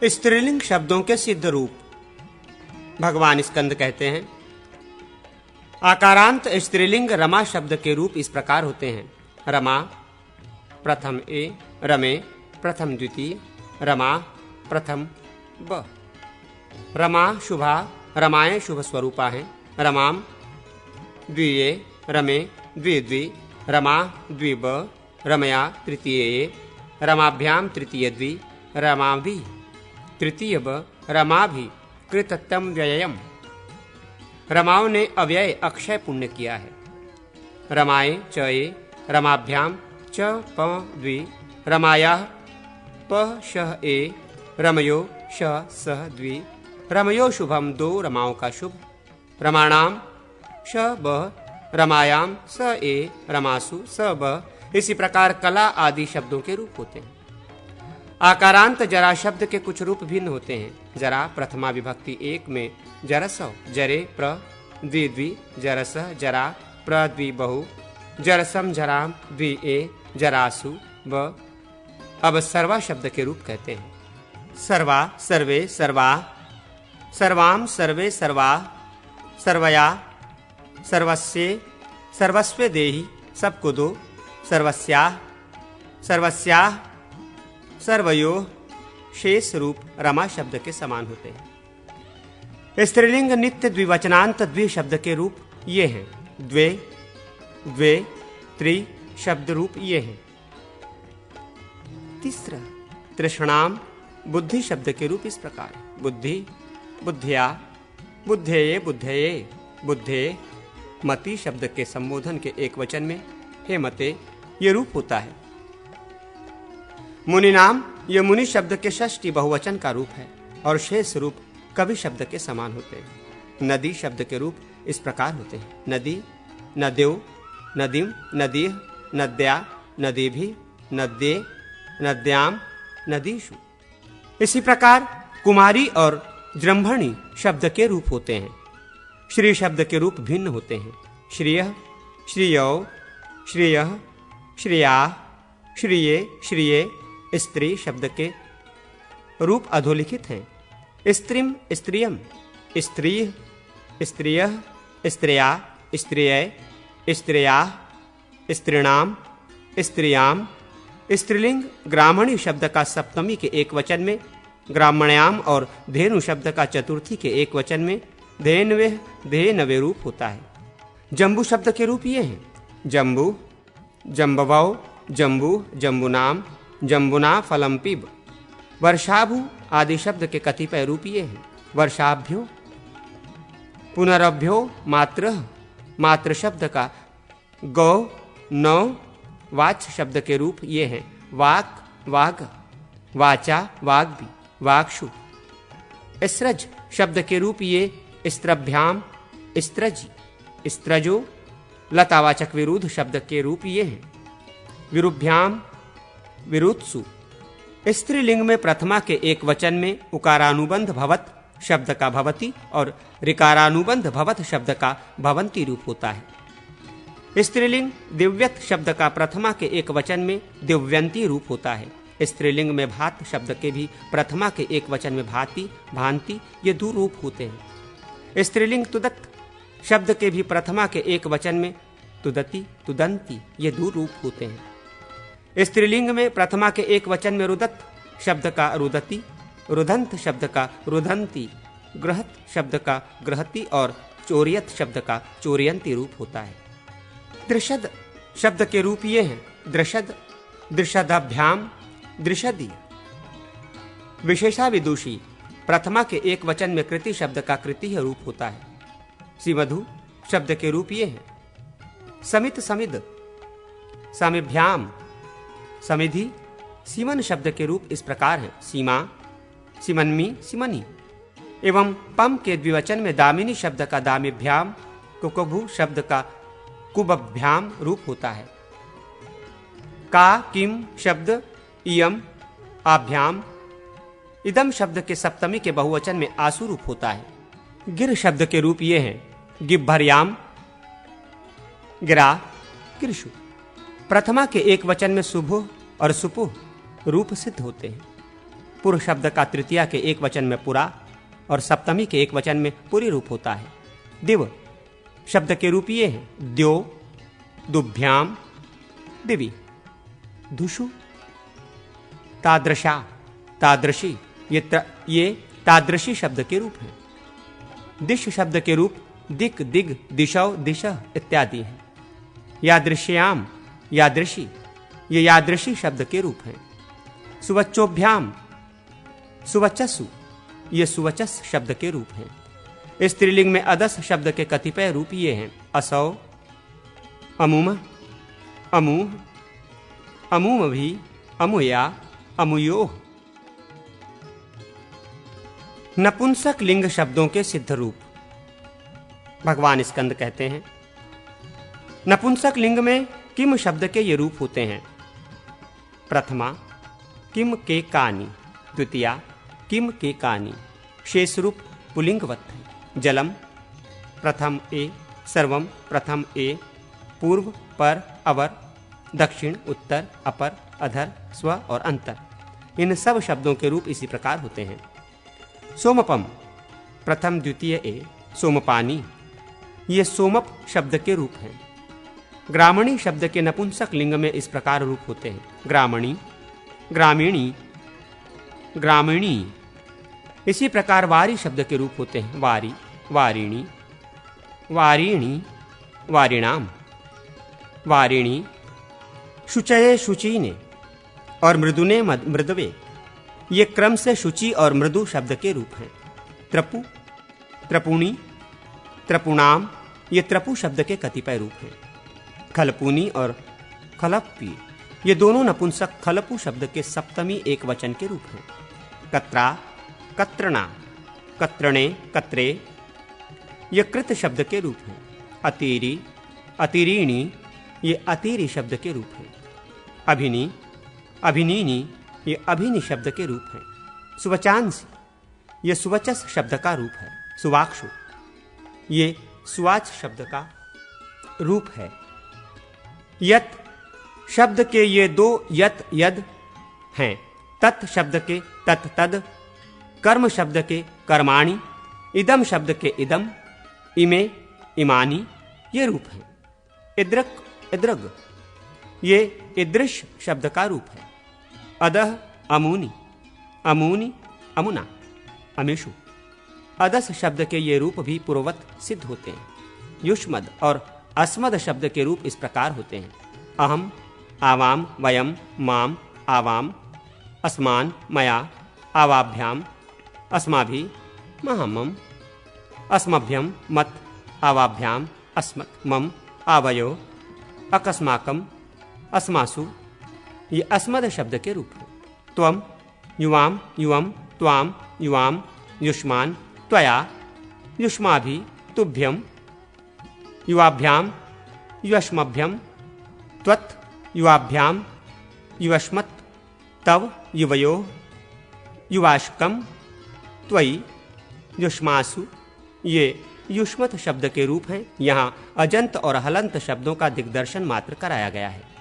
स्त्रीलिंग शब्दों के सिद्ध रूप। भगवान स्कंद कहते हैं, आकारांत स्त्रीलिंग रमा शब्द के रूप इस प्रकार होते हैं। रमा प्रथम ए, रमे प्रथम द्वितीय, रमा प्रथम ब। रमा शुभा, रमाएं शुभ स्वरूपा हैं। रमाम द्विये, रमे द्विद्वि, रमा द्विब, रमया तृतीय ए, रमाभ्याम तृतीय द्वि, रमाभि तृतीय ब, रमाभि कृतत्यम व्ययम। रमाओं ने अव्यय अक्षय पुण्य किया है। रमाए च ए, रमाभ्याम च प द्वि, रमायाः प शः ए, रमयो श सह द्वि, रमयो शुभम दो रमाओं का शुभ। रमाणाम श ब, रमायाम स ए, रमासु स ब। इसी प्रकार कला आदि शब्दों के रूप होते हैं। आकारांत जरा शब्द के कुछ रूप भिन्न होते हैं। जरा प्रथमा विभक्ति एक में जरसौ, जरे प्र द्विद्वि, जरसः जरा प्र द्वि बहु, जरसम जराम द्वि ए, जरासु ब। अब सर्वा शब्द के रूप कहते हैं। सर्वा सर्वे सर्वा, सर्वाम सर्वे सर्वा, सर्वया सर्वस्ये सर्वस्वे देहि सबको दो, सर्वस्याः सर्वस्याः सर्वयोः। शेष रूप रमा शब्द के समान होते हैं। स्त्रीलिंग नित्य द्विवचनांत द्वि शब्द के रूप ये हैं। द्वे द्वे त्रि शब्द रूप ये हैं। तीसरा तृष्णाम बुद्धि शब्द के रूप इस प्रकार। बुद्धि बुद्धिया, बुद्धेये बुद्धये, बुद्धे। मति शब्द के संबोधन के एक वचन में हे मते ये रूप होता है। मुनि नाम यह मुनि शब्द के षष्ठी बहुवचन का रूप है और शेष रूप कवि शब्द के समान होते हैं। नदी शब्द के रूप इस प्रकार होते हैं। नदी नद्यो, नदीम, नदीह, नद्या, नदीभि, नद्ये, नद्याम, नदीषु। इसी प्रकार कुमारी और जृंभणी शब्द के रूप होते हैं। श्री शब्द के रूप भिन्न होते हैं। श्रियः, श्रियौ, श्रियः, श्रियाः, श्रिये, श्रिये। स्त्री शब्द के रूप अधोलिखित हैं। स्त्रीम, स्त्रियम, स्त्रीः, स्त्रियः, स्त्रिया, स्त्रिये, स्त्रियाः, स्त्रीणाम, स्त्रियाम। स्त्रीलिंग ग्रामणी शब्द का सप्तमी के एक वचन में, ग्रामण्याम और धेनु शब्द का चतुर्थी के एक वचन में धेनवेह धेनवे रूप होता है। जम्बू शब्द के रूप ये हैं। जम्बू जम्बवौ, जम्बू जम्बुनाम, जम्बुना फलम पिब। वर्षाभु आदि शब्द के कतिपय रूप ये हैं। वर्षाभ्यो, पुनरभ्यो, मात्र। मात्र शब्द का गौ नौ वाच शब्द के रूप ये हैं। वाक वाग, वाचा वाग्भि, वाक्षु। स्त्रज शब्द के रूप ये स्त्रभ्याम, स्त्रजी, स्त्रजो। लतावाचक विरुद्ध शब्द के रूप ये हैं। विरुभ्याम, विरुत्सु। स्त्रीलिंग में प्रथमा के एक वचन में उकारानुबंध भवत शब्द का भवती और ऋकारानुबंध भवत शब्द का भवंती रूप होता है। स्त्रीलिंग दिव्यत शब्द का प्रथमा के एक वचन में दिव्यंती रूप होता है। स्त्रीलिंग में भात शब्द के भी प्रथमा के एक वचन में भांति, भांति ये दो रूप होते हैं। स्त्रीलिंग तुदत शब्द के भी प्रथमा के एक वचन में तुदती, तुदंती ये दो रूप होते हैं। स्त्रीलिंग में प्रथमा के एक वचन में रुदत शब्द का रुदती, रुदंत शब्द का रुदंती, ग्रहत शब्द का ग्रहती और चोरियत शब्द का चोरियंती रूप होता है। दृशद शब्द के रूप ये हैं। दृशद, दृशदाभ्याम, दृशदी। विशेषा विदुषी प्रथमा के एक वचन में कृति शब्द का कृति रूप होता है। सिमधु शब्द के रूप ये हैं। समित समिद, समिभ्याम, समिधि। सीमन शब्द के रूप इस प्रकार हैं। सीमा, सिमन्मी, सिमनी। एवं पम के द्विवचन में दामिनी शब्द का दामिभ्याम, कुकभु शब्द का कुबभ्याम रूप होता है। का किम शब्द इयम आभ्याम। इदम शब्द के सप्तमी के बहुवचन में आसु रूप होता है। गिर शब्द के रूप ये हैं। गिब्भर्याम, गिरा, गिरशु। प्रथमा के एक वचन में सुभु और सुपुह रूप सिद्ध होते हैं। पुर शब्द का तृतीया के एक वचन में पुरा और सप्तमी के एक वचन में पुरी रूप होता है। दिव शब्द के रूप ये हैं द्यो, दुभ्याम, दिवि। धुषु, तादृशा, तादृशी, ये तादृशी शब्द के रूप हैं। दिश शब्द के रूप दिक, दिग, दिशौ, दिशः इत्यादि हैं। यादृश्याम, यादृशी, ये यादृशी शब्द के रूप हैं। सुवच्चोभ्याम, सुवचस्सु, ये सुवचस शब्द के रूप हैं। स्त्रीलिंग में अदस शब्द के कतिपय रूप ये हैं असौ, अमुम, अमूह, अमूम भी, अमुया, अमुयोः। नपुंसक लिंग शब्दों के सिद्ध रूप भगवान स्कंद कहते हैं। नपुंसक लिंग में किम शब्द के ये रूप होते हैं। प्रथमा किम के कानी, द्वितीया किम के कानी। शेष रूप पुलिंगवत है। जलम प्रथम ए, सर्वम प्रथम ए, पूर्व पर अवर, दक्षिण उत्तर, अपर अधर, स्व और अंतर, इन सब शब्दों के रूप इसी प्रकार होते हैं। सोमपम प्रथम द्वितीय ए, सोमपानी, ये सोमप शब्द के रूप हैं। ग्रामणी शब्द के नपुंसक लिंग में इस प्रकार रूप होते हैं ग्रामणी, ग्रामीणी, ग्रामीणी। इसी प्रकार वारी शब्द के रूप होते हैं वारी, वारिणी, वारिणी, वारिणाम, वारिणी। शुचये, शुचीने और मृदुने, मृदवे, ये क्रम से शुचि और मृदु शब्द के रूप हैं। त्रपु, त्रपुणी, त्रपुणाम, ये त्रपु शब्द के कतिपय रूप हैं। खलपुनी और खलपी, ये दोनों नपुंसक खलपु शब्द के सप्तमी एक वचन के रूप हैं। कत्रा, कत्रना, कत्रणे, कत्रे, ये कृत शब्द के रूप हैं। अतीरी, अतीरीणी, ये अतीरी शब्द के रूप हैं। अभिनी, अभिनीनी, ये अभिनी शब्द के रूप हैं। सुवचांसी, ये सुवचस शब्द का रूप है। सुवाक्षु, ये सुवाच शब्द का रूप है। यत शब्द के ये दो यत, यद हैं। तत् शब्द के तत्, तद, कर्म शब्द के कर्माणि, इदम शब्द के इदम, इमे, इमानी, ये रूप हैं। इद्रक, इद्रग, ये इदृश शब्द का रूप है। अदह, अमूनी, अमूनी, अमुना, अमेशु। अदस शब्द के ये रूप भी पूर्ववत सिद्ध होते हैं। युष्मद और अस्मद शब्द के रूप इस प्रकार होते हैं। अहम, आवाम, वयम, माम, आवाम, अस्मान, मया, आवाभ्याम, अस्माभि, महामम, अस्मभ्यम, मत, आवाभ्याम, अस्मत्, मम, आवयो, अकस्माकम, अस्मासु, ये अस्मद शब्द के रूप हैं। त्वम, युवाम, युवम, त्वाम, युवाम, युष्मान, त्वया, युष्माभि, तुभ्यम, युवाभ्याम, युष्मभ्यम, त्वत्, युवाभ्याम, युष्मत्, तव, युवयो, युवाश्कम, त्वयि, युष्मासु, ये युष्मत शब्द के रूप हैं। यहाँ अजंत और हलंत शब्दों का दिग्दर्शन मात्र कराया गया है।